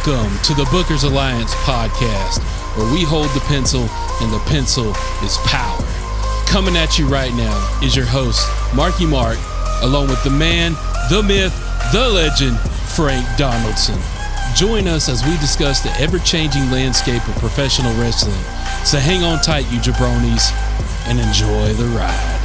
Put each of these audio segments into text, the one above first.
Welcome to the Bookers Alliance podcast, where we hold the pencil and the pencil is power. Coming at you right now is your host, Marky Mark, along with the man, the myth, the legend, Frank Donaldson. Join us as we discuss the ever-changing landscape of professional wrestling. So hang on tight, you jabronis, and enjoy the ride.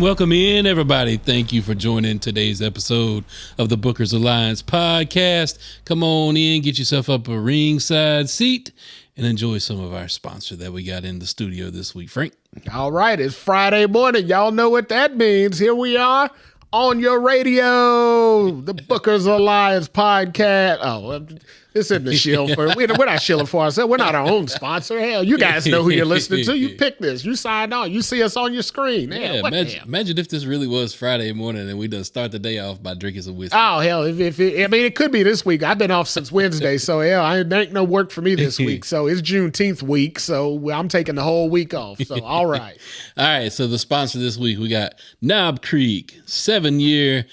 Welcome in, everybody. Thank you for joining today's episode of the Bookers Alliance podcast. Come on in, get yourself up a ringside seat, and enjoy some of our sponsor that we got in the studio this week. Frank? All right, it's Friday morning. Y'all know what that means. Here we are on your radio, the Bookers Alliance podcast. Oh, this isn't a shill for. We're not shilling for ourselves. We're not our own sponsor. Hell, you guys know who you're listening to. You pick this. You signed on. You see us on your screen. Hell, imagine if this really was Friday morning and we done start the day off by drinking some whiskey. Oh, hell. It could be this week. I've been off since Wednesday, so hell, there ain't no work for me this week. So it's Juneteenth week, so I'm taking the whole week off. So, all right. All right, so the sponsor this week, we got Knob Creek, 7-year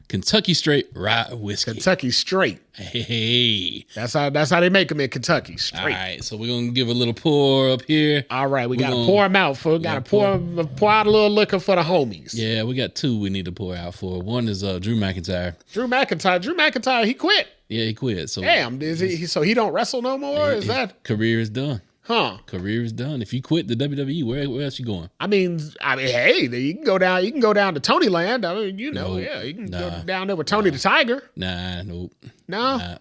Kentucky Straight Rye Whiskey. Kentucky Straight. Hey. That's how they make them in Kentucky, straight. All right, so we're going to give a little pour up here. All right, we got to pour them out. Got to pour out a little liquor for the homies. Yeah, we got two we need to pour out for. One is Drew McIntyre. Drew McIntyre, he quit. Yeah, he quit. So damn, so he don't wrestle no more? Is that? Career is done. Huh. Career is done. If you quit the WWE, where else you going? I mean, hey, you can go down to Tony Land. I mean, you can go down there with Tony the Tiger. Nope. No.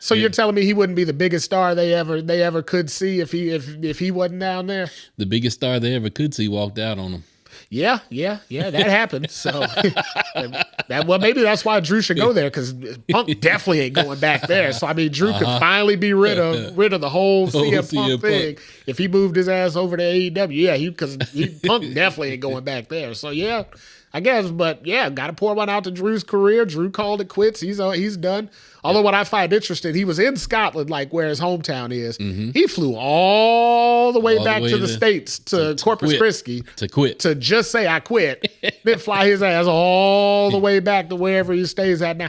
So you're telling me he wouldn't be the biggest star they ever could see if he wasn't down there? The biggest star they ever could see walked out on him. Yeah, that happened. So, maybe that's why Drew should go there, because Punk definitely ain't going back there. So, I mean, Drew could finally be rid of the whole CM Punk thing if he moved his ass over to AEW. Yeah, because Punk definitely ain't going back there. So, yeah, I guess. But yeah, got to pour one out to Drew's career. Drew called it quits. He's done. Although what I find interesting, he was in Scotland, like where his hometown is. Mm-hmm. He flew all the way back to the States, to Corpus Christi. To quit. To just say, I quit. Then fly his ass all the way back to wherever he stays at now.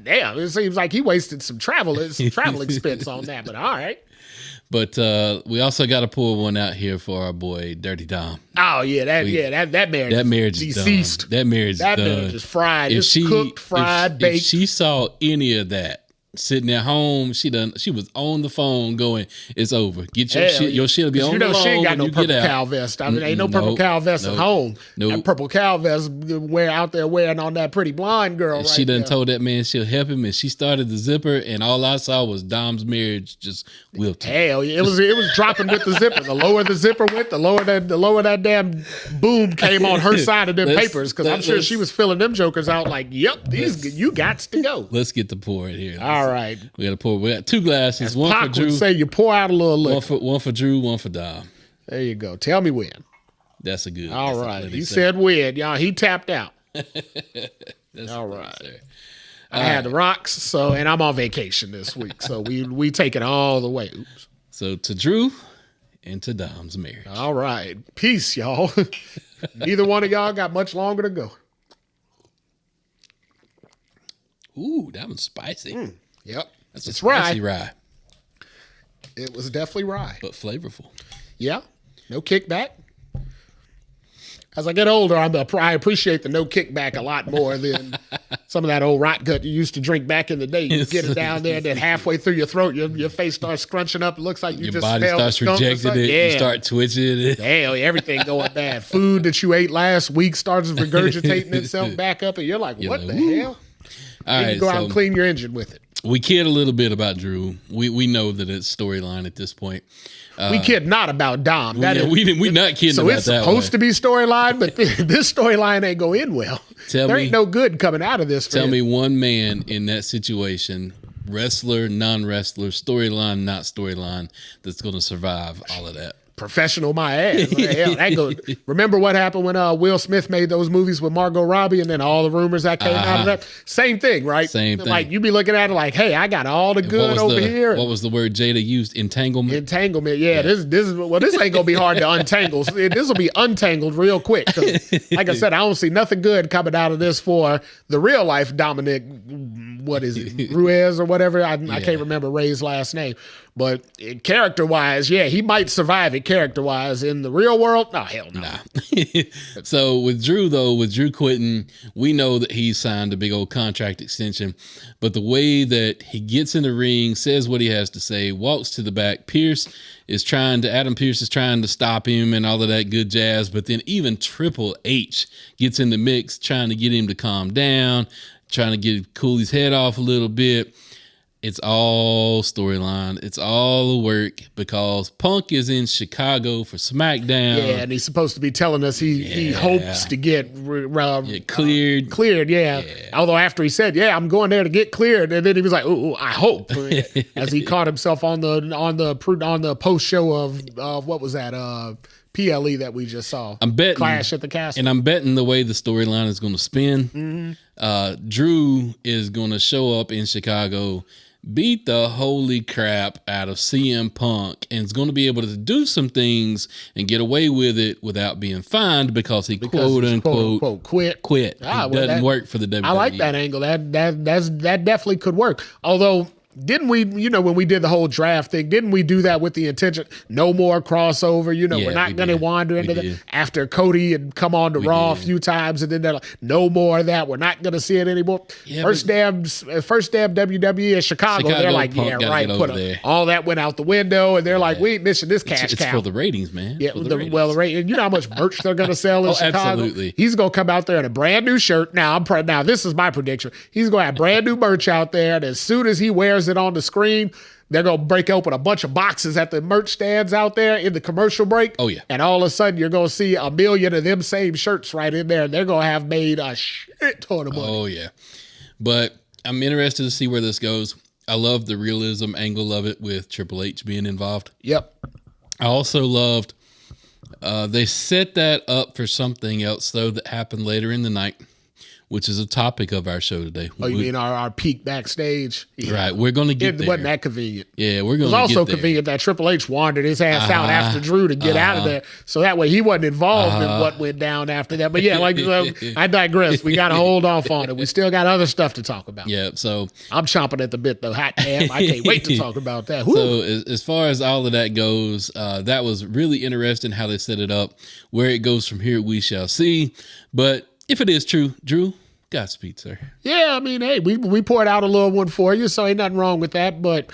Damn, it seems like he wasted some travel expense on that, but all right. But we also got to pull one out here for our boy Dirty Dom. Oh yeah, that marriage is deceased. That marriage is fried. It's cooked, fried, baked. If she saw any of that sitting at home, she was on the phone going, "It's over. Get your shit. Your shit'll be on the phone." She ain't got no purple cow vest. I mean, ain't no purple cow vest at home. That purple cow vest wearing on that pretty blonde girl. And right she done there. told that man she'll help him, and she started the zipper, and all I saw was Dom's marriage just wilted. Hell, it was dropping with the zipper. The lower the zipper went, the lower that damn boom came on her side of them papers. Because I'm sure she was filling them jokers out like, "Yep, you gots to go." Let's get the pour in here. All right. We got to pour. We got two glasses. As one Pac for Drew. Would say you pour out a little liquor. One for Drew. One for Dom. There you go. Tell me when. That's a good. All right. He said when. Y'all. He tapped out. All right. I had the rocks. And I'm on vacation this week. So we take it all the way. Oops. So to Drew and to Dom's marriage. All right. Peace, y'all. Neither one of y'all got much longer to go. Ooh, that was spicy. Yep. That's a spicy rye. It was definitely rye. But flavorful. Yeah. No kickback. As I get older, I appreciate the no kickback a lot more than some of that old rot gut you used to drink back in the day. You get it down there, and then halfway through your throat, your face starts scrunching up. It looks like your body starts rejecting it. Yeah. You start twitching it. Hell, everything going bad. Food that you ate last week starts regurgitating itself back up, and you're like, what the hell? All right, you go out and clean your engine with it. We kid a little bit about Drew. We know that it's storyline at this point. We kid not about Dom. We not kidding so about that. So it's supposed to be storyline, but this storyline ain't go in well. There ain't no good coming out of this. Tell me one man in that situation, wrestler, non-wrestler, storyline, not storyline, that's going to survive all of that. professional my ass. Like, hell, that good. Remember what happened when Will Smith made those movies with Margot Robbie, and then all the rumors that came out of that? Same thing, right? Same thing. Like, you be looking at it like, hey, I got all the good over here. What was the word Jada used? Entanglement? Entanglement, yeah. This ain't going to be hard to untangle. This will be untangled real quick. Like I said, I don't see nothing good coming out of this for the real life Dominic, what is it, Ruiz or whatever? I can't remember Ray's last name. But character-wise, yeah, he might survive it character-wise. In the real world, no, hell no. Nah. So with Drew quitting, we know that he's signed a big old contract extension. But the way that he gets in the ring, says what he has to say, walks to the back, Adam Pearce is trying to stop him and all of that good jazz. But then even Triple H gets in the mix, trying to get him to calm down, trying to cool his head off a little bit. It's all storyline. It's all work because Punk is in Chicago for SmackDown. Yeah, and he's supposed to be telling us he hopes to get cleared. Cleared, yeah. Although after he said, "Yeah, I'm going there to get cleared," and then he was like, "Ooh, I hope," as he caught himself on the post show of what was that? PLE that we just saw. I'm betting Clash at the Castle, and I'm betting the way the storyline is going to spin. Drew is going to show up in Chicago, beat the holy crap out of CM Punk, and is going to be able to do some things and get away with it without being fined because he quote unquote quit. It doesn't work for the WWE. I like that angle. That definitely could work. Although, didn't we, when we did the whole draft thing, didn't we do that with the intention? No more crossover. We're not going to wander into that. After Cody had come on to Raw a few times, and then they're like, no more of that. We're not going to see it anymore. Yeah, first damn WWE in Chicago they're like, yeah, right. All that went out the window, and they're like, we ain't missing this cash cow. It's for the ratings, man. Yeah, the rating. You know how much merch they're going to sell in Chicago? Absolutely. He's going to come out there in a brand new shirt. Now, this is my prediction. He's going to have brand new merch out there, and as soon as he wears it on the screen, they're going to break open a bunch of boxes at the merch stands out there in the commercial break. Oh, yeah. And all of a sudden, you're going to see 1 million of them same shirts right in there. And they're going to have made a shit ton of money. Oh, yeah. But I'm interested to see where this goes. I love the realism angle of it with Triple H being involved. Yep. I also loved they set that up for something else, though, that happened later in the night, which is a topic of our show today. Oh, you mean our peak backstage? Yeah. Right. We're going to get there. It wasn't that convenient. Yeah, we're going to get there. It was also convenient that Triple H wandered his ass out after Drew to get out of there. So that way he wasn't involved in what went down after that. But yeah, I digress. We got to hold off on it. We still got other stuff to talk about. Yeah, so. I'm chomping at the bit, though. Hot damn. I can't wait to talk about that. Woo. So as far as all of that goes, that was really interesting how they set it up. Where it goes from here, we shall see. But if it is true, Drew, Godspeed, sir. Yeah, I mean, hey, we poured out a little one for you, so ain't nothing wrong with that. But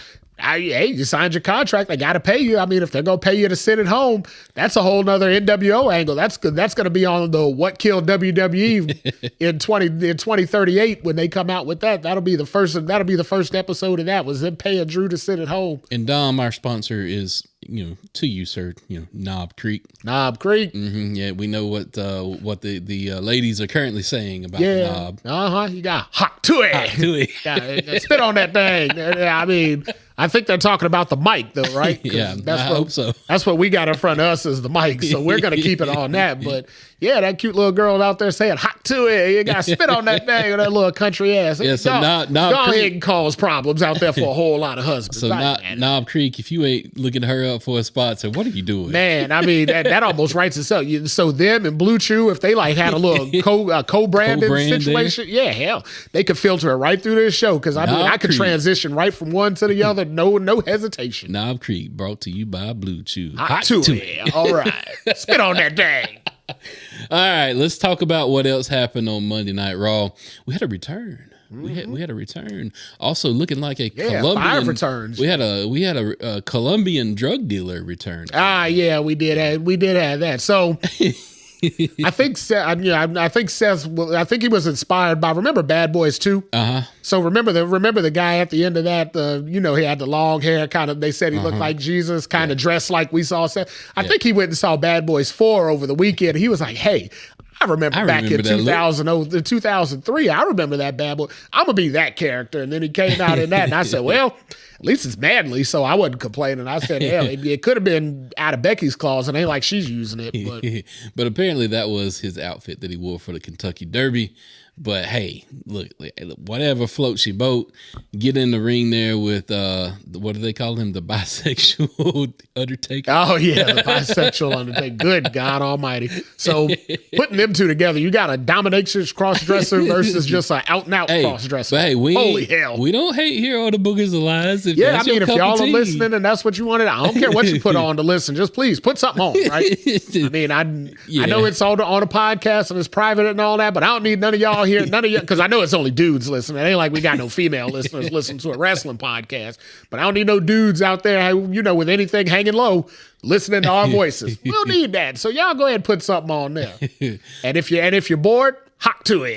you signed your contract. They got to pay you. I mean, if they're going to pay you to sit at home, that's a whole nother NWO angle. That's good. That's going to be on the What Killed WWE in 2038 when they come out with that. That'll be the first episode of that, was them paying Drew to sit at home. And Dom, our sponsor, is to you, sir. Knob Creek. Knob Creek. Mm-hmm, yeah, we know what the ladies are currently saying about Knob. You got hot to it. Hot to it. Spit on that thing. I mean, I think they're talking about the mic, though, right? Yeah, I hope so. That's what we got in front of us is the mic, so we're going to keep it on that. But yeah, that cute little girl out there saying hot to it. You got to spit on that thing with that little country ass. Yeah, so Knob Creek Creek can cause problems out there for a whole lot of husbands. So Knob Creek, if you ain't looking her up for a spot, so what are you doing? Man, I mean, that almost writes itself. So them and Blue Chew, if they had a little co-branded situation, yeah, hell, they could filter it right through this show, because I could transition right from one to the other, no hesitation. Knob Creek, brought to you by Blue Chew. Hot to it. All right. Spit on that thing. All right, let's talk about what else happened on Monday Night Raw. We had a return. We had a return. Also looking like a Colombian. 5 returns. We had a Colombian drug dealer return. Yeah, we did have that. So I think he was inspired by, remember Bad Boys 2? So remember the guy at the end of that, he had the long hair, kind of, they said he looked like Jesus, kind of dressed like we saw Seth. I think he went and saw Bad Boys 4 over the weekend. He was like, hey, I remember back in 2003, I remember that Bad Boy. I'm going to be that character. And then he came out in that, and I said, well, At least it's manly, so I wasn't complaining. I said, hell, it could have been out of Becky's claws, and ain't like she's using it. But, but apparently that was his outfit that he wore for the Kentucky Derby. But hey, look, whatever floats your boat, get in the ring there with, what do they call him? The bisexual Undertaker? Oh, yeah, the bisexual Undertaker. Good God almighty. So putting them two together, you got a dominatrix cross-dresser versus just an out-and-out cross-dresser. But hey, holy hell. We don't hate here on the Boogers Alliance. If I mean, if y'all are listening and that's what you wanted, I don't care what you put on to listen. Just please put something on, right? I mean, I know it's on a podcast and it's private and all that, but I don't need none of y'all here, none of you, because I know it's only dudes listening. It ain't like we got no female listeners listening to a wrestling podcast, but I don't need no dudes out there, with anything hanging low, listening to our voices. We don't need that. So y'all go ahead and put something on there. And if you're bored, hop to it.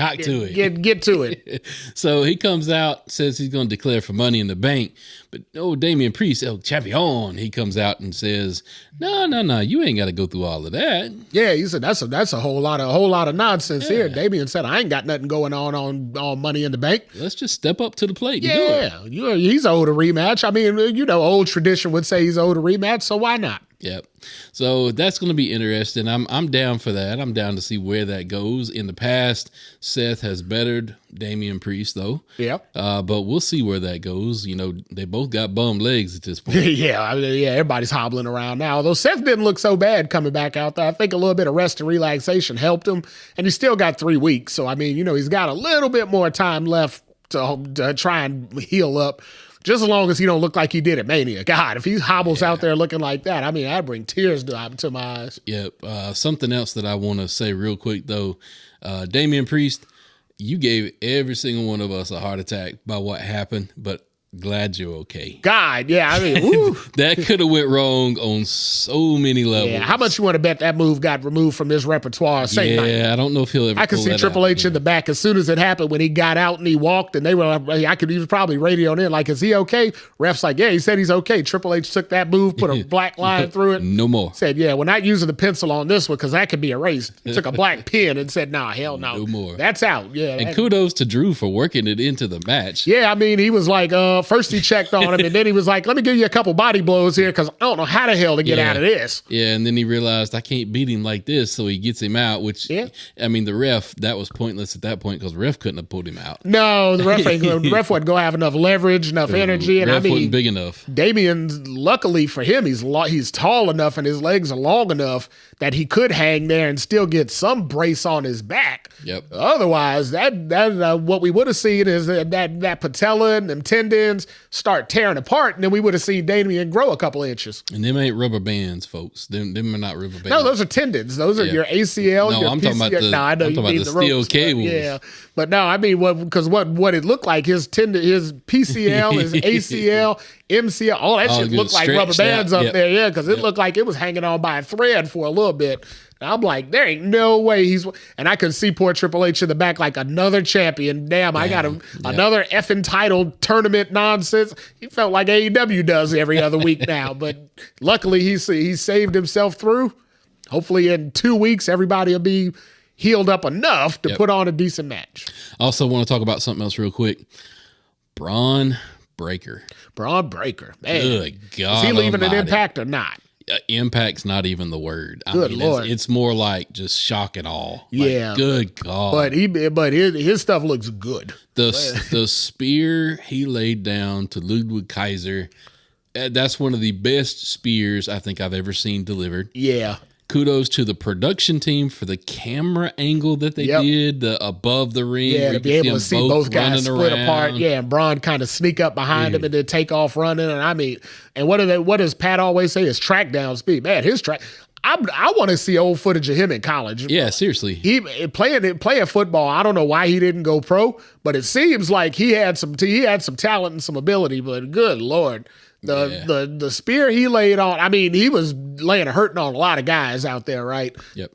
Get to it. So he comes out, says he's going to declare for Money in the Bank. But Damian Priest, El Champion, he comes out and says, no, you ain't got to go through all of that. Yeah, he said that's a whole lot of nonsense here. Damian said, I ain't got nothing going on Money in the Bank. Let's just step up to the plate. Yeah, he's owed a rematch. I mean, old tradition would say he's owed a rematch, so why not? Yep. So that's going to be interesting. I'm down for that. I'm down to see where that goes. In the past, Seth has bettered Damian Priest, though. Yeah. But we'll see where that goes. They both got bum legs at this point. Yeah, everybody's hobbling around now. Although Seth didn't look so bad coming back out there. I think a little bit of rest and relaxation helped him. And he's still got 3 weeks. So, I mean, he's got a little bit more time left to try and heal up. Just as long as he don't look like he did at Mania. God, if he hobbles out there looking like that, I mean, I'd bring tears to my eyes. Yep. Something else that I want to say real quick, though. Damian Priest, you gave every single one of us a heart attack by what happened, but glad you're okay. God, yeah, I mean, woo. That could have went wrong on so many levels. Yeah, how much you want to bet that move got removed from his repertoire same night? Yeah, I don't know if he'll ever. I could see Triple H in the back as soon as it happened when he got out and he walked, and they were like, he was probably radioing in like, is he okay? Ref's like, yeah, he said he's okay. Triple H took that move, put a black line through it. No more. Said, yeah, we're not using the pencil on this one because that could be erased. Took a black pen and said, nah, hell no. No more. That's out. Yeah. And kudos to Drew for working it into the match. Yeah, I mean, he was like, first he checked on him, and then he was like, let me give you a couple body blows here because I don't know how the hell to get out of this. Yeah, and then he realized I can't beat him like this, so he gets him out, which, I mean, the ref, that was pointless at that point because the ref couldn't have pulled him out. No, the ref wasn't going to have enough leverage, enough energy. And ref wasn't big enough. Damian, luckily for him, he's tall enough and his legs are long enough that he could hang there and still get some brace on his back. Yep. Otherwise, that what we would have seen is that patella and them tendons start tearing apart, and then we would have seen Damian grow a couple inches. And them ain't rubber bands, folks. Them are not rubber bands. No, those are tendons. Those are your ACL. No, your I'm PCL. talking about the, the steel ropes, cables. Yeah, but no, I mean, because what it looked like, his PCL, his ACL, MCL, all that shit looked like rubber bands up there. Yeah, because it looked like it was hanging on by a thread for a little bit. I'm like, there ain't no way and I could see poor Triple H in the back like another champion. Damn, I got another effing title tournament nonsense. He felt like AEW does every other week now, but luckily he saved himself through. Hopefully in 2 weeks, everybody will be healed up enough to put on a decent match. I also want to talk about something else real quick. Braun Breaker. Man. Good God. Is he leaving an Impact or not? Impact's not even the word. Good Lord. It's more like just shock and awe. Yeah. Good God. But his stuff looks good. The spear he laid down to Ludwig Kaiser, that's one of the best spears I think I've ever seen delivered. Yeah. Kudos to the production team for the camera angle that they did, the above the ring. Yeah, to be able to see both guys split apart. Yeah, and Braun kind of sneak up behind him and then take off running. And I mean, and what does Pat always say? His track down speed. Man, his track. I want to see old footage of him in college. Yeah, seriously. He playing football. I don't know why he didn't go pro, but it seems like he had some talent and some ability. But good Lord. The spear he laid on, I mean, he was laying a hurting on a lot of guys out there, right? Yep.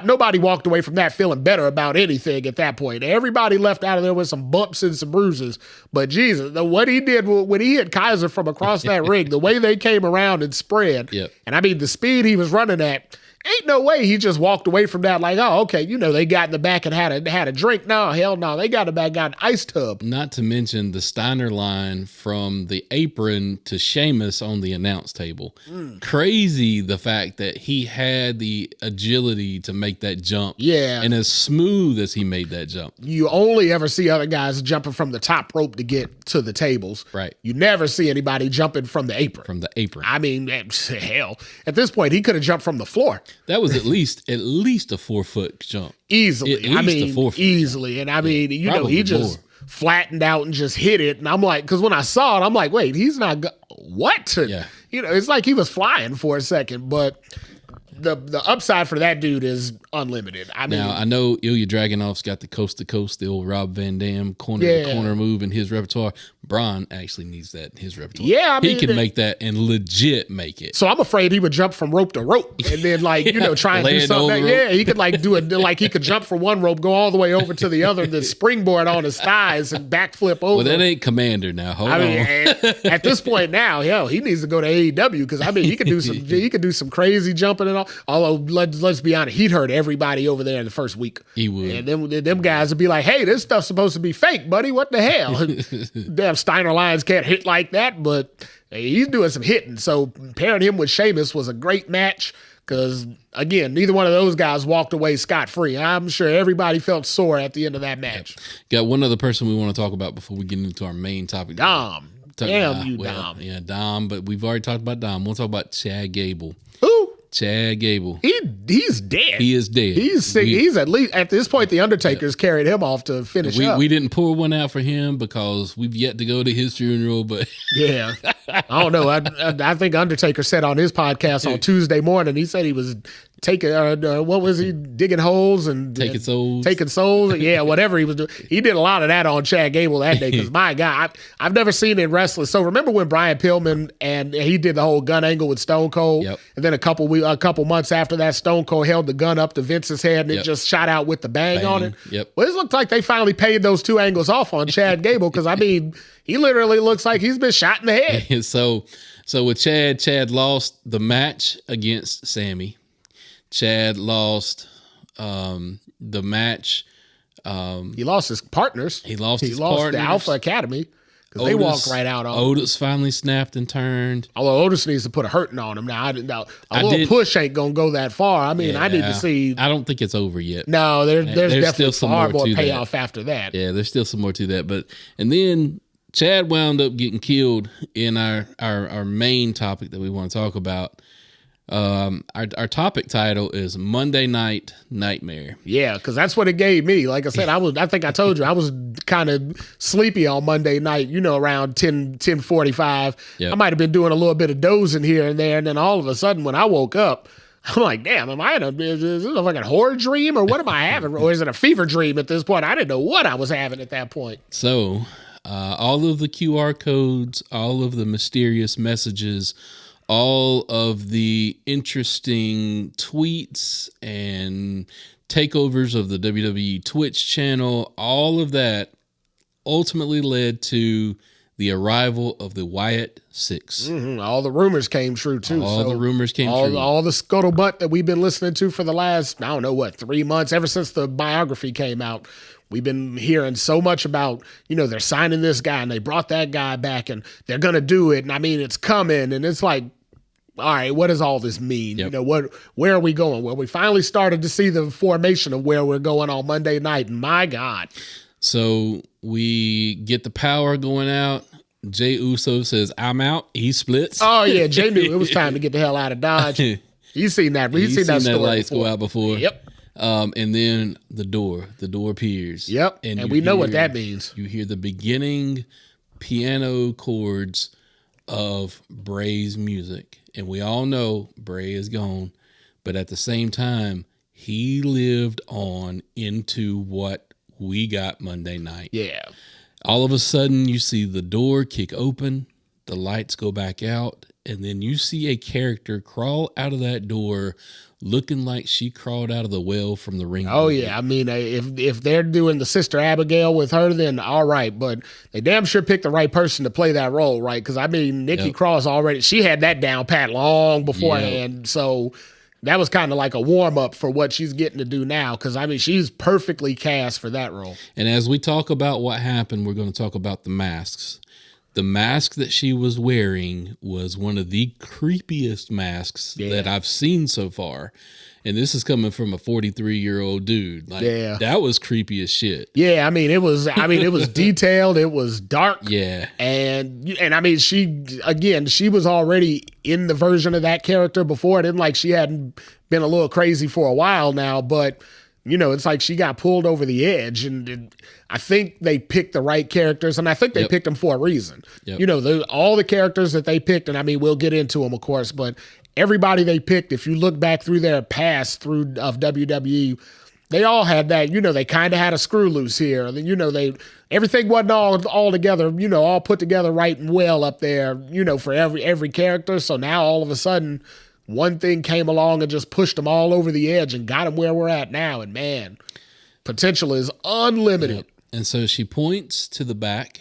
Nobody walked away from that feeling better about anything at that point. Everybody left out of there with some bumps and some bruises. But Jesus, what he did when he hit Kaiser from across that ring, the way they came around and spread, and I mean, the speed he was running at, Ain't no way he just walked away from that like, oh, okay, they got in the back and had a drink. No, hell no. They got in the back, got an ice tub. Not to mention the Steiner line from the apron to Sheamus on the announce table. Crazy the fact that he had the agility to make that jump. Yeah. And as smooth as he made that jump. You only ever see other guys jumping from the top rope to get to the tables. Right. You never see anybody jumping from the apron. From the apron. I mean, hell, at this point, he could have jumped from the floor. That was at least a 4-foot jump. Easily. Easily. And I mean, he just flattened out and just hit it. And I'm like, because when I saw it, I'm like, wait, he's not, what? Yeah. It's like he was flying for a second, but the upside for that dude is unlimited. Now, I know Ilya Dragunov's got the coast to coast, the old Rob Van Dam corner to corner move in his repertoire. Braun actually needs that in his repertoire. Yeah, he can make that and legit make it. So I'm afraid he would jump from rope to rope and then try and do something. Yeah, he could do it like he could jump from one rope, go all the way over to the other, then springboard on his thighs and backflip over. Well, that ain't Commander now. Hold on. At this point now, he needs to go to AEW because he could do some crazy jumping and all. Although let's be honest, he'd hurt everybody over there in the first week. He would. And them guys would be like, hey, this stuff's supposed to be fake, buddy. What the hell? Damn Steiner Lions can't hit like that, but he's doing some hitting. So pairing him with Sheamus was a great match because, again, neither one of those guys walked away scot-free. I'm sure everybody felt sore at the end of that match. Got one other person we want to talk about before we get into our main topic. Dom. Dom. Yeah, Dom, but we've already talked about Dom. We'll talk about Chad Gable. Who? Chad Gable. He's dead. He is dead. He's sick. He's at least at this point. The Undertaker's carried him off to finish up. We didn't pour one out for him because we've yet to go to his funeral. But yeah, I don't know. I think Undertaker said on his podcast on Tuesday morning, he said he was taking what was he digging holes and taking souls. Yeah, whatever he was doing. He did a lot of that on Chad Gable that day because my God, I've never seen in wrestling. So remember when Brian Pillman and he did the whole gun angle with Stone Cold, and then a couple months after that, Stone Cold held the gun up to Vince's head and it just shot out with the bang on it. Yep. Well, it looked like they finally paid those two angles off on Chad Gable because he literally looks like he's been shot in the head. So with Chad lost the match against Sammy. Chad lost the match. He lost his partners. He lost the partners. Alpha Academy because they walked right out on him. Otis finally snapped and turned. Although Otis needs to put a hurting on him now. A little push ain't gonna go that far. I mean, I need to see. I don't think it's over yet. No, there's definitely still some far more to payoff after that. Yeah, there's still some more to that. And then Chad wound up getting killed in our main topic that we want to talk about. Our topic title is Monday Night Nightmare. Yeah, because that's what it gave me. Like I said, I think I told you I was kind of sleepy on Monday night, around 10:45. Yep. I might have been doing a little bit of dozing here and there, and then all of a sudden when I woke up, I'm like, damn, is this like a horror dream or what am I having? Or is it a fever dream at this point? I didn't know what I was having at that point. So all of the QR codes, all of the mysterious messages, all of the interesting tweets and takeovers of the WWE Twitch channel, all of that ultimately led to the arrival of the Wyatt Sicks. Mm-hmm. All the rumors came true, too. All the rumors came true. All the scuttlebutt that we've been listening to for the last, 3 months, ever since the biography came out. We've been hearing so much about, they're signing this guy and they brought that guy back and they're going to do it. And I mean, it's coming. And it's like, all right, what does all this mean? Yep. Where are we going? Well, we finally started to see the formation of where we're going on Monday night. And my God. So we get the power going out. Jey Uso says, I'm out. He splits. Oh, yeah. Jey knew it was time to get the hell out of Dodge. He's seen that. He's seen that lights go out before. Yep. And then the door appears. Yep. And we know what that means. You hear the beginning piano chords of Bray's music. And we all know Bray is gone. But at the same time, he lived on into what we got Monday night. Yeah. All of a sudden, you see the door kick open, the lights go back out, and then you see a character crawl out of that door looking like she crawled out of the well from the ring. Oh, yeah. I mean, if they're doing the Sister Abigail with her, then all right. But they damn sure picked the right person to play that role, right? Because, I mean, Nikki Cross already, she had that down pat long beforehand. Yep. So that was kind of like a warm up for what she's getting to do now. Cause I mean, she's perfectly cast for that role. And as we talk about what happened, we're going to talk about the masks. The mask that she was wearing was one of the creepiest masks that I've seen so far. And this is coming from a 43-year-old dude. Like, that was creepy as shit. Yeah, I mean, it was detailed. It was dark. Yeah. And I mean, she was already in the version of that character before. It didn't like she hadn't been a little crazy for a while now, but it's like she got pulled over the edge, and I think they picked the right characters, and I think they picked them for a reason. Yep. All the characters that they picked, and I mean, we'll get into them, of course, but everybody they picked, if you look back through their past of WWE, they all had that, they kind of had a screw loose here. Everything wasn't all together, all put together right and well up there, for every character. So now all of a sudden, one thing came along and just pushed them all over the edge and got them where we're at now. And man, potential is unlimited. Yep. And so she points to the back,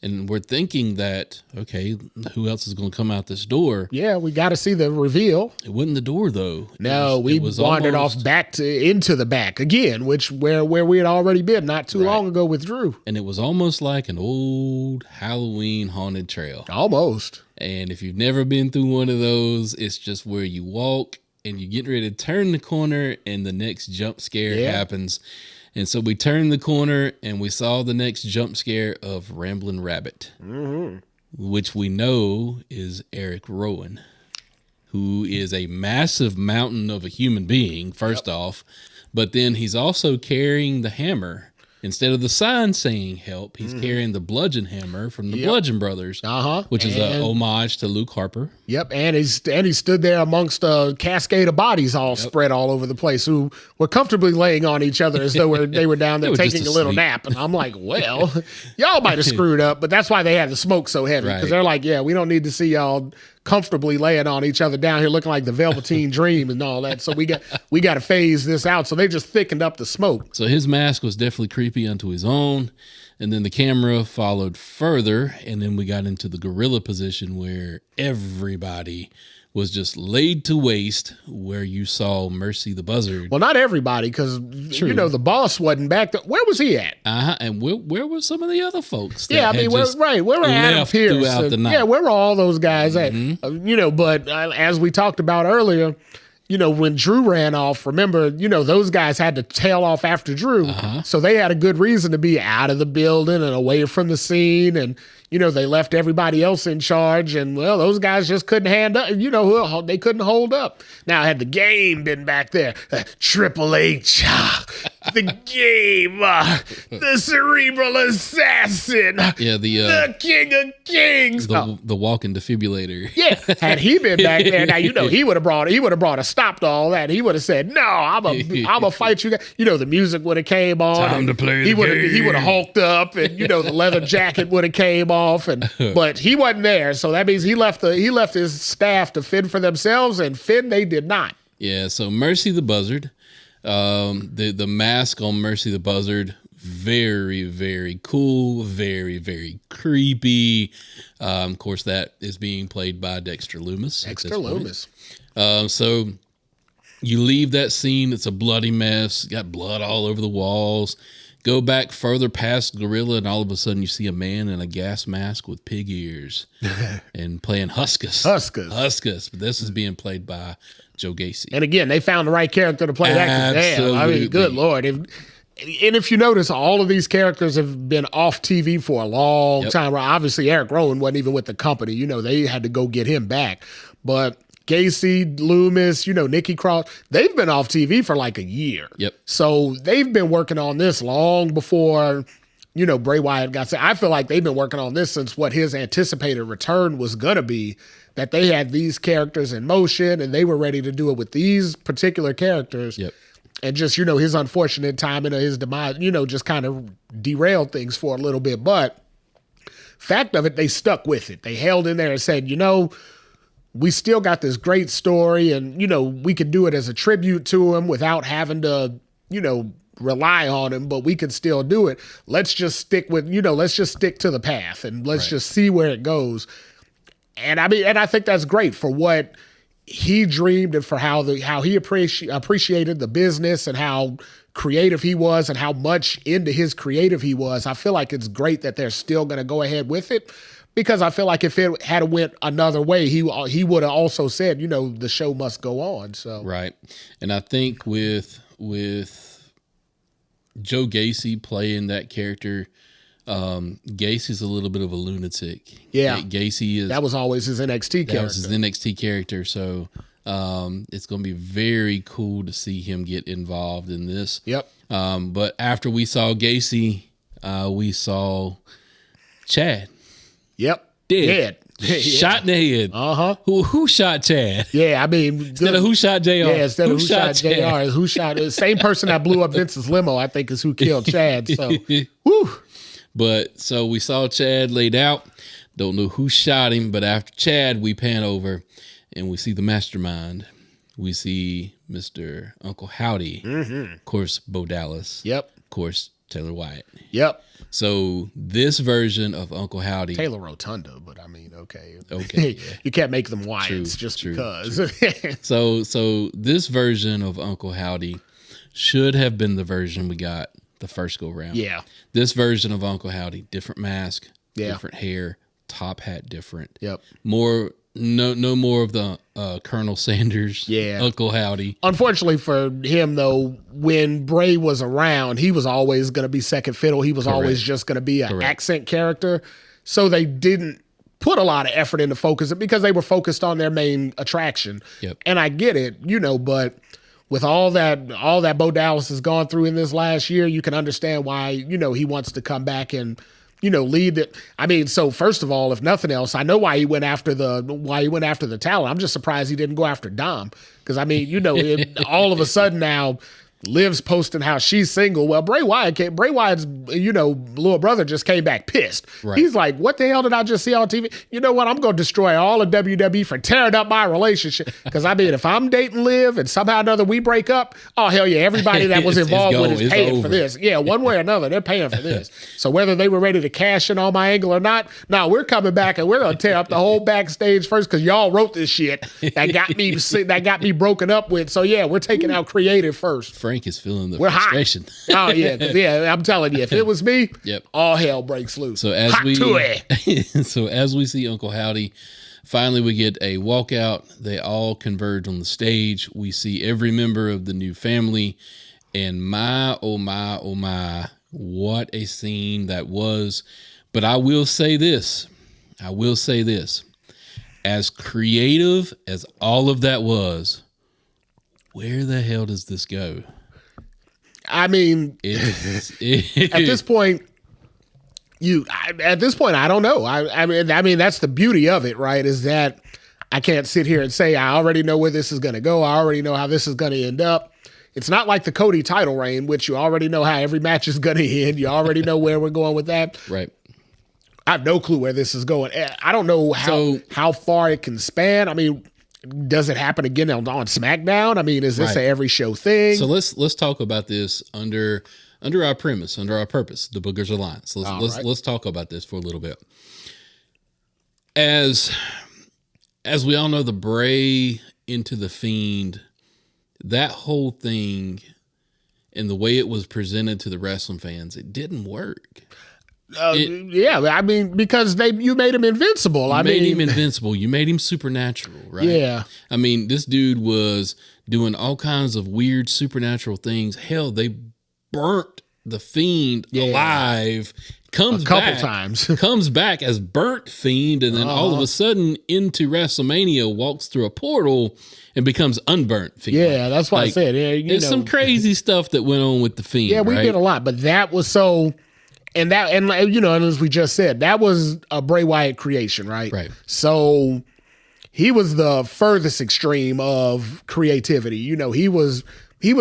and we're thinking that, okay, who else is going to come out this door? Yeah, we got to see the reveal. It wasn't the door, though. No, we wandered off back into the back again, where we had already been not too long ago with Drew. And it was almost like an old Halloween haunted trail. Almost. And if you've never been through one of those, it's just where you walk and you're getting ready to turn the corner and the next jump scare happens. And so we turned the corner and we saw the next jump scare of Ramblin' Rabbit, which we know is Eric Rowan, who is a massive mountain of a human being, first off. But then he's also carrying the hammer. Instead of the sign saying help, he's carrying the bludgeon hammer from the Bludgeon Brothers, which is an homage to Luke Harper. Yep, and he stood there amongst a cascade of bodies all spread all over the place who were comfortably laying on each other as though they were down there taking a little nap. And I'm like, well, y'all might have screwed up, but that's why they had the smoke so heavy. Because they're like, we don't need to see y'all comfortably laying on each other down here looking like the Velveteen Dream and all that. So we got to phase this out. So they just thickened up the smoke. So his mask was definitely creepy unto his own. And then the camera followed further. And then we got into the gorilla position where everybody was just laid to waste, where you saw Mercy the Buzzard. Well, not everybody, because, the boss wasn't back there. Where was he at? And where were some of the other folks? Where were Adam Pearce? Throughout the night. Yeah, where were all those guys at? But as we talked about earlier, when Drew ran off, remember, those guys had to tail off after Drew. So they had a good reason to be out of the building and away from the scene. And, they left everybody else in charge. And, well, those guys just couldn't they couldn't hold up. Now, had the Game been back there, Triple H, the Game, the Cerebral Assassin, the King of Kings, the walking defibrillator. Yeah, had he been back there, now he would have brought a stop to all that. He would have said, "No, I'm a fight you guys." The music would have came on. Time to play the game. He would have hulked up, and the leather jacket would have came off, but he wasn't there. So that means he left his staff to fend for themselves, and they did not. Yeah. So Mercy the Buzzard, the mask on Mercy the Buzzard, very, very cool, very, very creepy. Of course, that is being played by Dexter Lumis. So you leave that scene. It's a bloody mess. You got blood all over the walls. Go back further past Gorilla, and all of a sudden you see a man in a gas mask with pig ears and playing Huskus. But this is being played by Joe Gacy. And again, they found the right character to play that. Damn, I mean, good Lord. If you notice, all of these characters have been off TV for a long time. Obviously, Eric Rowan wasn't even with the company. They had to go get him back. But Gacy, Loomis, Nikki Cross, they've been off TV for like a year. Yep. So they've been working on this long before, Bray Wyatt got sick. I feel like they've been working on this since what his anticipated return was going to be, that they had these characters in motion and they were ready to do it with these particular characters. Yep. And just, his unfortunate timing of his demise, just kind of derailed things for a little bit. But fact of it, they stuck with it. They held in there and said, we still got this great story, and, we could do it as a tribute to him without having to, rely on him, but we can still do it. Let's just stick with, let's just stick to the path and let's just see where it goes. And I think that's great for what he dreamed and for how he appreciated the business and how creative he was and how much into his creative he was. I feel like it's great that they're still going to go ahead with it, because I feel like if it had went another way, he would have also said, the show must go on. So right. And I think with Joe Gacy playing that character, Gacy's a little bit of a lunatic. Yeah. Gacy is. That was always his NXT character. That was his NXT character. So it's going to be very cool to see him get involved in this. Yep. But after we saw Gacy, we saw Chad. Yep. Dead. Shot in the head. Uh-huh. Who shot Chad? Yeah, I mean, instead of who shot JR. Yeah, instead of who shot JR, who shot the same person that blew up Vince's limo, I think, is who killed Chad. So whew. But so we saw Chad laid out. Don't know who shot him, but after Chad, we pan over and we see the mastermind. We see Mr. Uncle Howdy. Mm-hmm. Of course, Bo Dallas. Yep. Of course, Taylor Wyatt. Yep. So this version of Uncle Howdy. Taylor Rotunda, but I mean, okay. Yeah. You can't make them Wyatts just because. True. So this version of Uncle Howdy should have been the version we got the first go round. Yeah. This version of Uncle Howdy, different mask, yeah, different hair, top hat different. Yep. No more of the Colonel Sanders, Uncle Howdy. Unfortunately for him, though, when Bray was around, he was always going to be second fiddle. He was always just going to be an accent character. So they didn't put a lot of effort into focus because they were focused on their main attraction. Yep. And I get it, but with all that Bo Dallas has gone through in this last year, you can understand why, he wants to come back and lead it. I mean, so first of all, if nothing else, I know why he went after the talent. I'm just surprised he didn't go after Dom. Because I mean, all of a sudden now, Liv's posting how she's single. Well, Bray Wyatt's little brother just came back pissed. Right. He's like, what the hell did I just see on TV? You know what? I'm going to destroy all of WWE for tearing up my relationship. Because I mean, if I'm dating Liv and somehow or another we break up, oh, hell yeah, everybody that was involved with is paying for this. Yeah, one way or another, they're paying for this. So whether they were ready to cash in on my angle or not, no, we're coming back and we're going to tear up the whole backstage first because y'all wrote this shit that got me broken up with. So yeah, we're taking out creative first. Frank is feeling the frustration. Oh yeah, I'm telling you, if it was me, all hell breaks loose. So as we see Uncle Howdy, finally we get a walkout. They all converge on the stage. We see every member of the new family, and my, what a scene that was. But I will say this, as creative as all of that was, where the hell does this go? I mean, at this point, I don't know. I mean, that's the beauty of it, right? Is that I can't sit here and say I already know where this is going to go. I already know how this is going to end up. It's not like the Cody title reign, which you already know how every match is going to end. You already know where we're going with that. Right. I have no clue where this is going. I don't know how far it can span. I mean, does it happen again on SmackDown? I mean, is this an every show thing? So let's talk about this under our premise, under our purpose, the Boogers Alliance. Let's talk about this for a little bit. As we all know, the Bray into the Fiend, that whole thing and the way it was presented to the wrestling fans, it didn't work. I mean, because you made him invincible. You made him invincible. You made him supernatural, right? Yeah. I mean, this dude was doing all kinds of weird supernatural things. Hell, they burnt the Fiend alive. Comes a couple back, times. Comes back as burnt Fiend, and then all of a sudden into WrestleMania walks through a portal and becomes unburnt Fiend. Yeah, that's what I said. Yeah, there's some crazy stuff that went on with the Fiend. Yeah, we did a lot, but that was so. And as we just said, that was a Bray Wyatt creation, right? Right. So he was the furthest extreme of creativity. He was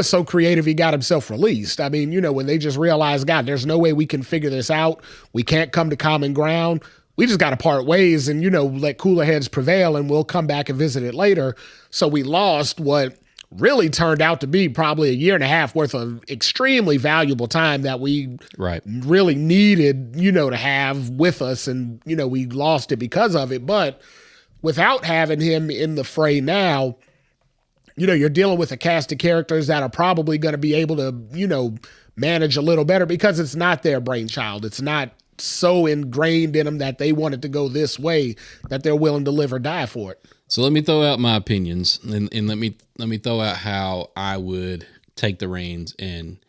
so creative he got himself released. I mean, when they just realized, God, there's no way we can figure this out. We can't come to common ground. We just got to part ways and, let cooler heads prevail and we'll come back and visit it later. So we lost what really turned out to be probably a year and a half worth of extremely valuable time that we really needed, to have with us. And, we lost it because of it. But without having him in the fray now, you're dealing with a cast of characters that are probably going to be able to, manage a little better because it's not their brainchild. It's not so ingrained in them that they want it to go this way that they're willing to live or die for it. So let me throw out my opinions, and let me throw out how I would take the reins and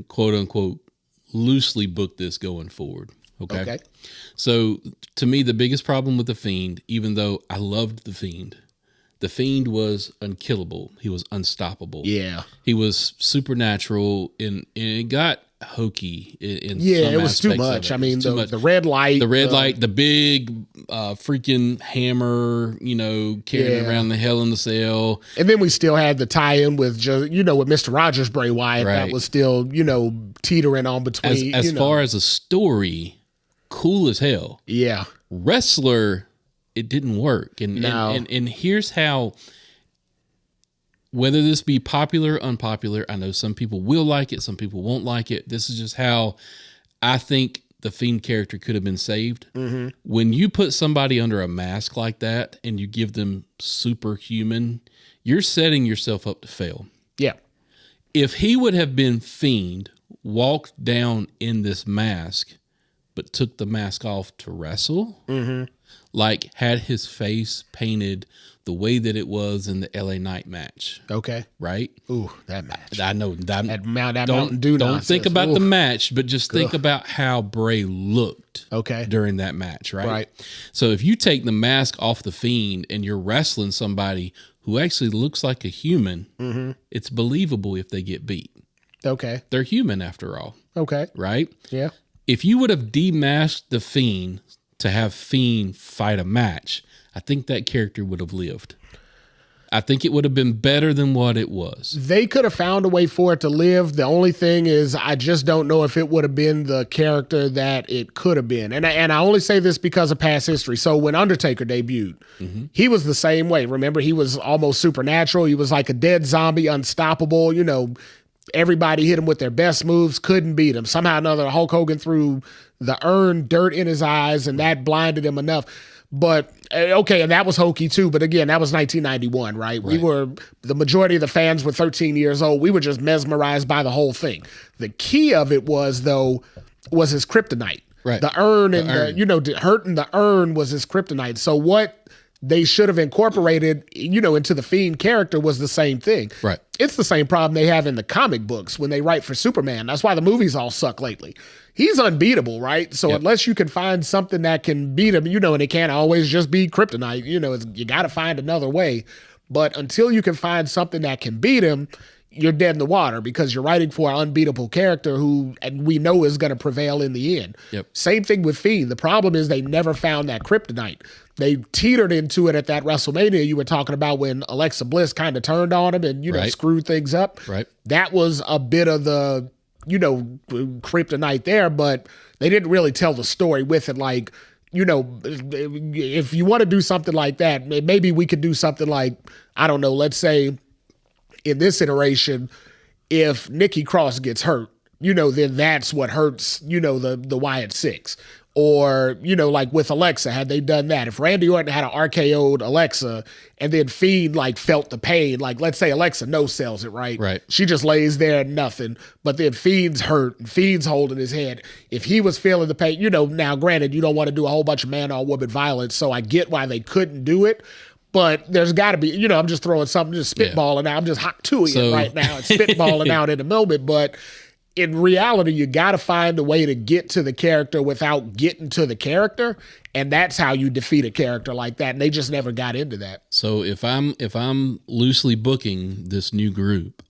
quote unquote loosely book this going forward. Okay. So to me, the biggest problem with the Fiend, even though I loved the Fiend was unkillable. He was unstoppable. Yeah. He was supernatural, and it got hokey in yeah, some it was too aspects much. of it. I mean, the red light. The red light, the big freaking hammer, carrying around the Hell in the Cell. And then we still had the tie-in with just, with Mr. Rogers, Bray Wyatt, Right. that was still, teetering on between. As far as a story, cool as hell. Yeah. Wrestler, it didn't work. And here's how, whether this be popular or unpopular, I know some people will like it, some people won't like it. This is just how I think the Fiend character could have been saved. Mm-hmm. When you put somebody under a mask like that and you give them superhuman, you're setting yourself up to fail. Yeah. If he would have been Fiend, walked down in this mask, but took the mask off to wrestle, like had his face painted the way that it was in the LA Knight match. Okay. Right? Ooh, that match. I know. That Mountain Dew Don't nonsense. think about Ooh. the match, but just think about how Bray looked during that match, right? Right. So if you take the mask off the Fiend and you're wrestling somebody who actually looks like a human, it's believable if they get beat. Okay. They're human after all. Okay. Right? Yeah. If you would have demasked the Fiend to have Fiend fight a match, I think that character would have lived. I think it would have been better than what it was. They could have found a way for it to live. The only thing is, I just don't know if it would have been the character that it could have been. And I only say this because of past history. So when Undertaker debuted, he was the same way. Remember, he was almost supernatural. He was like a dead zombie, unstoppable. Everybody hit him with their best moves, couldn't beat him. Somehow or another, Hulk Hogan threw the urn dirt in his eyes, and that blinded him enough. But, okay, and that was hokey too. But again, that was 1991, right? The majority of the fans were 13 years old. We were just mesmerized by the whole thing. The key of it was his kryptonite. Right. The urn hurting the urn was his kryptonite. So what they should have incorporated, into the Fiend character was the same thing. Right. It's the same problem they have in the comic books when they write for Superman. That's why the movies all suck lately. He's unbeatable, right? So unless you can find something that can beat him, and it can't always just be kryptonite, you got to find another way. But until you can find something that can beat him, you're dead in the water because you're writing for an unbeatable character and we know is going to prevail in the end. Yep. Same thing with Fiend. The problem is they never found that kryptonite. They teetered into it at that WrestleMania you were talking about when Alexa Bliss kind of turned on him and, screwed things up. Right. That was a bit of the, kryptonite there, but they didn't really tell the story with it. Like, if you want to do something like that, maybe we could do something like, I don't know, let's say in this iteration, if Nikki Cross gets hurt, then that's what hurts, the Wyatt Sicks. Or, like with Alexa, had they done that, if Randy Orton had an RKO'd Alexa and then Fiend felt the pain, like let's say Alexa no-sells it, right? Right. She just lays there and nothing, but then Fiend's hurt and Fiend's holding his head. If he was feeling the pain, now granted, you don't want to do a whole bunch of man-on-woman violence, so I get why they couldn't do it. But there's got to be, I'm just throwing something, just spitballing out. I'm just hot to it right now and spitballing out in the moment. But in reality, you got to find a way to get to the character without getting to the character. And that's how you defeat a character like that. And they just never got into that. So if I'm loosely booking this new group,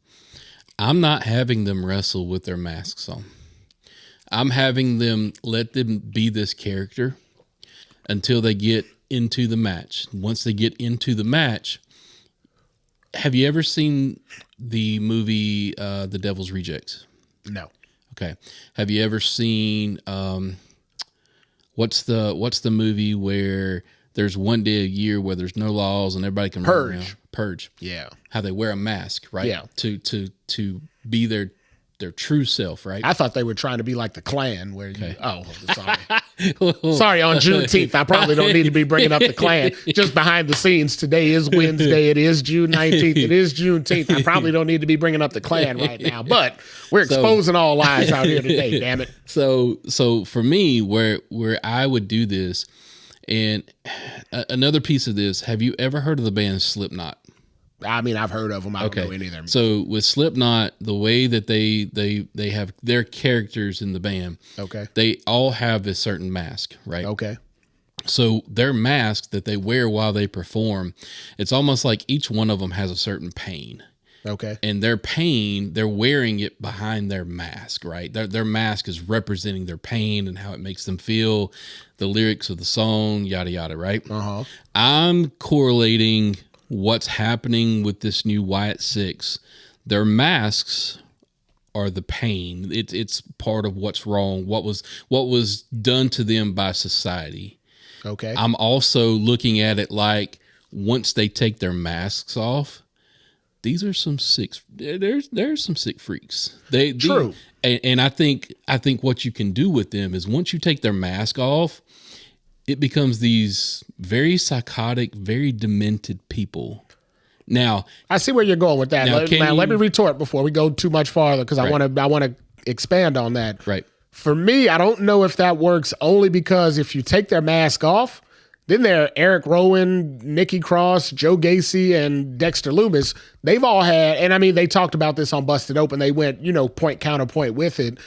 I'm not having them wrestle with their masks on. I'm having them let them be this character until they get into the match. Once they get into the match, have you ever seen the movie The Devil's Rejects? No. Okay. Have you ever seen what's the movie where there's one day a year where there's no laws and everybody can run around? Purge. Yeah. How they wear a mask, right? Yeah. To be their true self, right? I thought they were trying to be like the Klan where sorry. Sorry, on Juneteenth. I probably don't need to be bringing up the Klan. Just behind the scenes, today is Wednesday. It is June 19th. It is Juneteenth. I probably don't need to be bringing up the Klan right now. But we're exposing all lies out here today, damn it. So for me, where I would do this, and another piece of this, have you ever heard of the band Slipknot? I mean, I've heard of them. I don't know any of them. So with Slipknot, the way that they have their characters in the band, they all have a certain mask, right? Okay. So their mask that they wear while they perform, it's almost like each one of them has a certain pain. Okay. And their pain, they're wearing it behind their mask, right? Their mask is representing their pain and how it makes them feel, the lyrics of the song, yada, yada, right? Uh-huh. I'm correlating what's happening with this new Wyatt Sicks. Their masks are the pain. It's part of what's wrong, what was done to them by society. Okay. I'm also looking at it like once they take their masks off, these are some sick. There's some sick freaks. True. And I think what you can do with them is once you take their mask off, it becomes these very psychotic, very demented people. Now, I see where you're going with that. Let me retort before we go too much farther, because I want to expand on that. Right. For me, I don't know if that works, only because if you take their mask off, then they're Eric Rowan, Nikki Cross, Joe Gacy, and Dexter Loomis. They've all had, and I mean, they talked about this on Busted Open. They went, point counterpoint with it.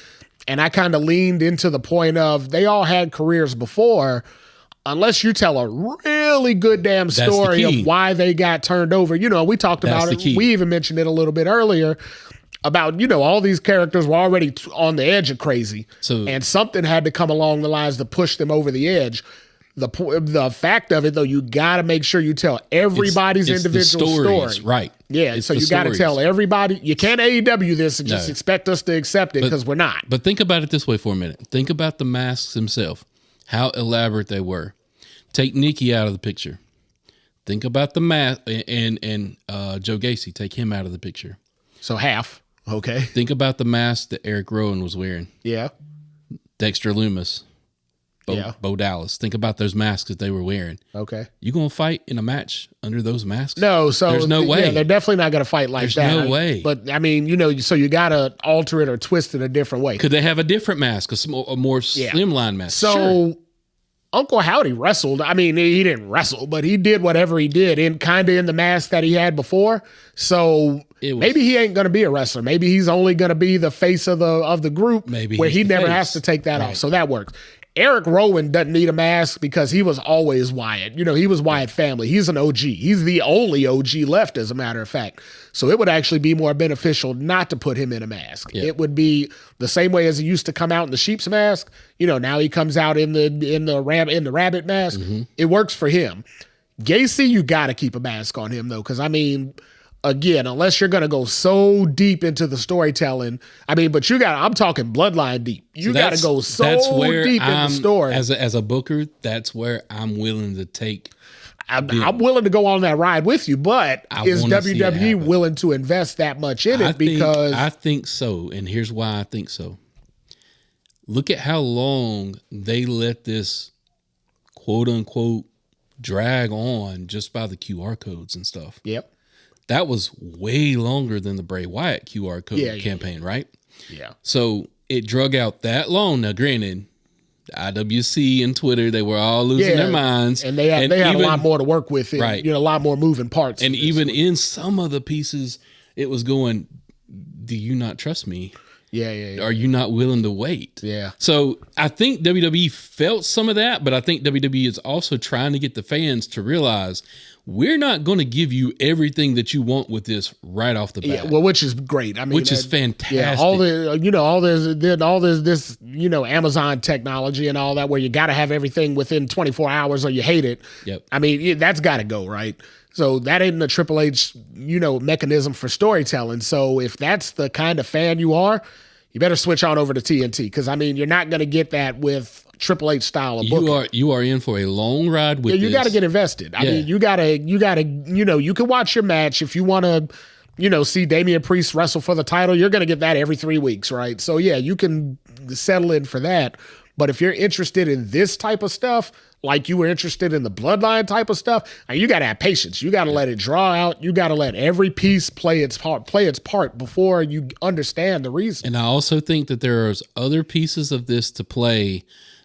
And I kind of leaned into the point of they all had careers before. Unless you tell a really good damn story of why they got turned over. We talked about it. We even mentioned it a little bit earlier about, all these characters were already on the edge of crazy. And something had to come along the lines to push them over the edge. The fact of it, though, you got to make sure you tell everybody's individual story. Right. Yeah, so you got to tell everybody. You can't AEW this and just expect us to accept it, because we're not. But think about it this way for a minute. Think about the masks themselves, how elaborate they were. Take Nikki out of the picture. Think about the mask, and Joe Gacy, take him out of the picture. So half, okay. Think about the mask that Eric Rowan was wearing. Yeah. Dexter Loomis. Bo Dallas. Think about those masks that they were wearing. Okay. You going to fight in a match under those masks? No, so there's no way. Yeah, they're definitely not going to fight like that. There's no way. But I mean, so you got to alter it or twist it a different way. Could they have a different mask, a more slimline mask? So sure. Uncle Howdy wrestled. I mean, he didn't wrestle, but he did whatever he did in the mask that he had before. So maybe he ain't going to be a wrestler. Maybe he's only going to be the face of the group, where he never has to take that off. So that works. Eric Rowan doesn't need a mask because he was always Wyatt. He was Wyatt family. He's an OG. He's the only OG left, as a matter of fact. So it would actually be more beneficial not to put him in a mask. Yeah. It would be the same way as he used to come out in the sheep's mask. Now he comes out in the rabbit mask. Mm-hmm. It works for him. Gacy, you got to keep a mask on him though, because I mean, again, unless you're going to go so deep into the storytelling, but I'm talking bloodline deep. You got to go so deep in the story. As a booker, that's where I'm willing to take. I'm willing to go on that ride with you, but is WWE willing to invest that much in it? Because I think so, and here's why I think so. Look at how long they let this quote unquote drag on just by the QR codes and stuff. Yep. That was way longer than the Bray Wyatt QR code campaign, right? Yeah. So it drug out that long. Now, granted, IWC and Twitter, they were all losing their minds. And they had a lot more to work with. And, right. A lot more moving parts. And even in some of the pieces, it was going, do you not trust me? Yeah. Are you not willing to wait? Yeah. So I think WWE felt some of that, but I think WWE is also trying to get the fans to realize we're not going to give you everything that you want with this right off the bat. Yeah, well, which is great. I mean, which is fantastic. Yeah, all this, Amazon technology and all that, where you got to have everything within 24 hours or you hate it. Yep. I mean, that's got to go, right? So that ain't a Triple H, mechanism for storytelling. So if that's the kind of fan you are, you better switch on over to TNT, because you're not going to get that with Triple H style of booking. You are in for a long ride with this. You got to get invested. I mean, you got to, you can watch your match if you want to see Damian Priest wrestle for the title, you're going to get that every 3 weeks, right? So yeah, you can settle in for that. But if you're interested in this type of stuff, like you were interested in the bloodline type of stuff, you got to have patience. You got to let it draw out. You got to let every piece play its part before you understand the reason. And I also think that there's other pieces of this to play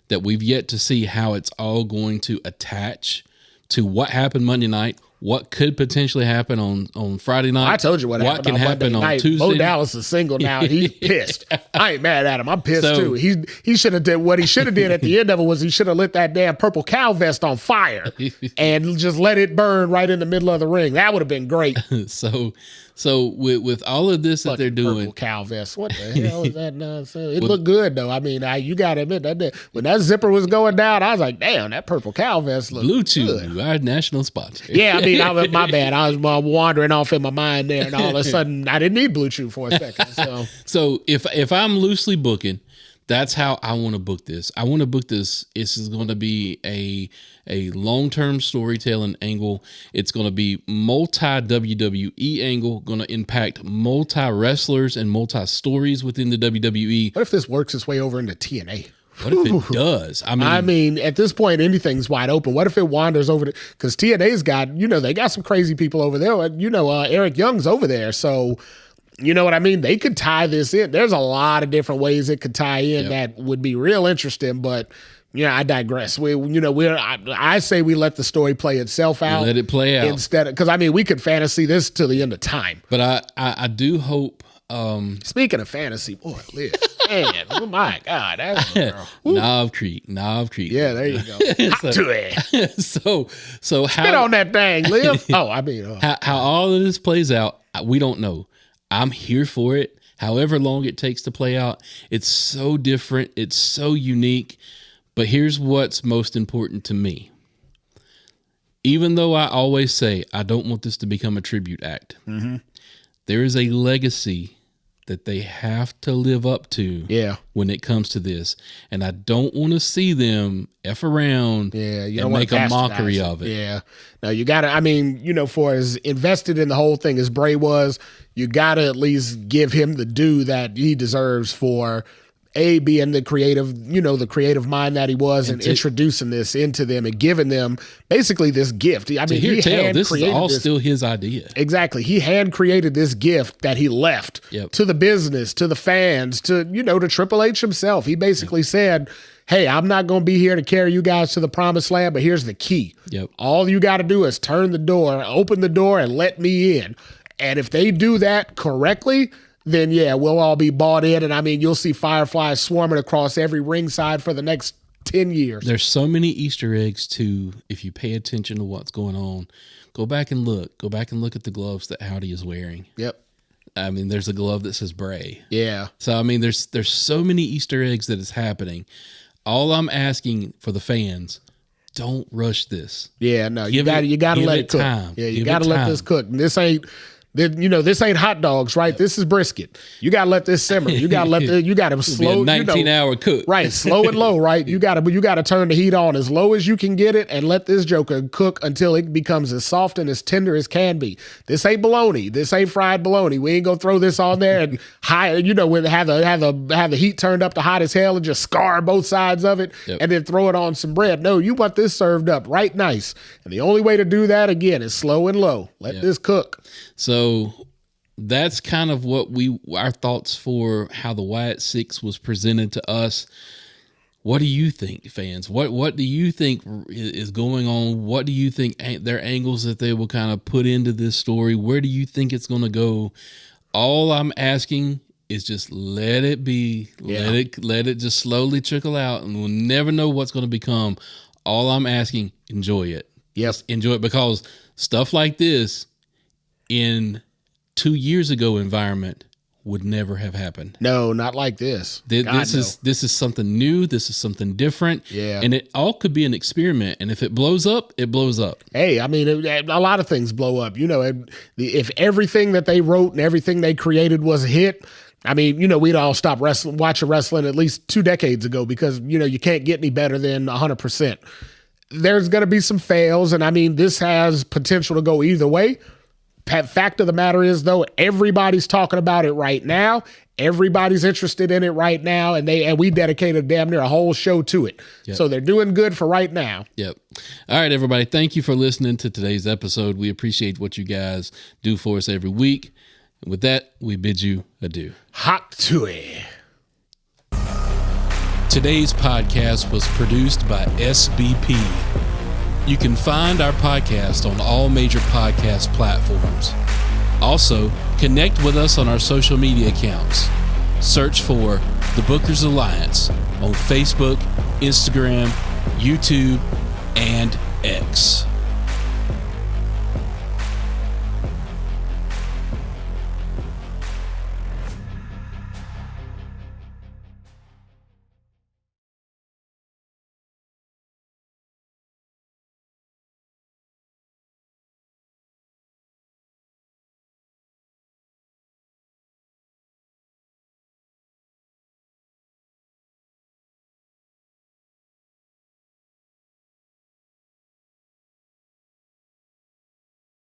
that we've yet to see how it's all going to attach to what happened Monday night, what could potentially happen on Friday night. I told you what happened can on happen Monday on night. Tuesday. Bo Dallas is single now. He's pissed. I ain't mad at him. I'm pissed too. He should have did what he should have did at the end of it was he should have lit that damn purple cow vest on fire and just let it burn right in the middle of the ring. That would have been great. So with all of this that they're doing, purple cow vest. What the hell is that nonsense? It looked good though. I mean, you got to admit that when that zipper was going down, I was like, damn, that purple cow vest looks Blue Chew, good. our national sponsor. Yeah, I mean, my bad. I was wandering off in my mind there, and all of a sudden, I didn't need Blue Chew for a second. So if I'm loosely booking, that's how I want to book this. I want to book this. This is going to be a long-term storytelling angle. It's going to be multi-WWE angle, going to impact multi-wrestlers and multi-stories within the WWE. What if this works its way over into TNA? What if it does? I mean, at this point, anything's wide open. What if it wanders over to, because TNA's got, they got some crazy people over there. Eric Young's over there. So, you know what I mean? They could tie this in. There's a lot of different ways it could tie in that would be real interesting, but I digress. I say we let the story play itself out. Let it play out. Instead of, because we could fantasy this till the end of time. But I do hope. Speaking of fantasy, boy, Liz, man, oh my God, that's Knob Creek. Yeah, there you go. Hot to it. So how spit on that thing, Liv? how all of this plays out, we don't know. I'm here for it. However long it takes to play out, it's so different. It's so unique. But here's what's most important to me. Even though I always say I don't want this to become a tribute act, there is a legacy that they have to live up to when it comes to this. And I don't want to see them F around and make a mockery of it. Yeah. Now, you got to, for as invested in the whole thing as Bray was, you got to at least give him the due that he deserves for being the creative mind that he was and introducing this into them and giving them basically this gift. This is all still his idea. Exactly. He hand created this gift that he left to the business, to the fans, to Triple H himself. He basically said, hey, I'm not going to be here to carry you guys to the promised land, but here's the key. All you got to do is open the door and let me in. And if they do that correctly, then we'll all be bought in. And you'll see fireflies swarming across every ringside for the next 10 years. There's so many Easter eggs too. If you pay attention to what's going on, go back and look at the gloves that Howdy is wearing. There's a glove that says Bray. So, there's so many Easter eggs that is happening. All I'm asking for the fans, don't rush this. You got to let it cook. Time. You got to let this cook. And this ain't hot dogs, right? This is brisket. You got to let this simmer. You got to slow. 19-hour cook. Right. Slow and low, right? You got to turn the heat on as low as you can get it and let this joker cook until it becomes as soft and as tender as can be. This ain't bologna. This ain't fried bologna. We ain't going to throw this on there and have the heat turned up to hot as hell and just scar both sides of it and then throw it on some bread. No, you want this served up right nice. And the only way to do that, again, is slow and low. Let this cook. So that's kind of what our thoughts for how the Wyatt Sicks was presented to us. What do you think, fans? What do you think is going on? What do you think their angles that they will kind of put into this story? Where do you think it's going to go? All I'm asking is just let it be. Let it just slowly trickle out, and we'll never know what's going to become. All I'm asking, enjoy it. Yes, enjoy it, because stuff like this in 2 years ago environment would never have happened. No, not like this. This is something new. This is something different. And it all could be an experiment. And if it blows up, it blows up. Hey, a lot of things blow up. If everything that they wrote and everything they created was a hit, we'd all stop watching wrestling at least 2 decades ago, because, you can't get any better than 100%. There's going to be some fails. And this has potential to go either way. Fact of the matter is, though, everybody's talking about it right now. Everybody's interested in it right now, and we dedicated damn near a whole show to it. Yep. So they're doing good for right now. Yep. All right, everybody. Thank you for listening to today's episode. We appreciate what you guys do for us every week. And with that, we bid you adieu. Hot to it. Today's podcast was produced by SBP. You can find our podcast on all major podcast platforms. Also, connect with us on our social media accounts. Search for The Bookers Alliance on Facebook, Instagram, YouTube, and X.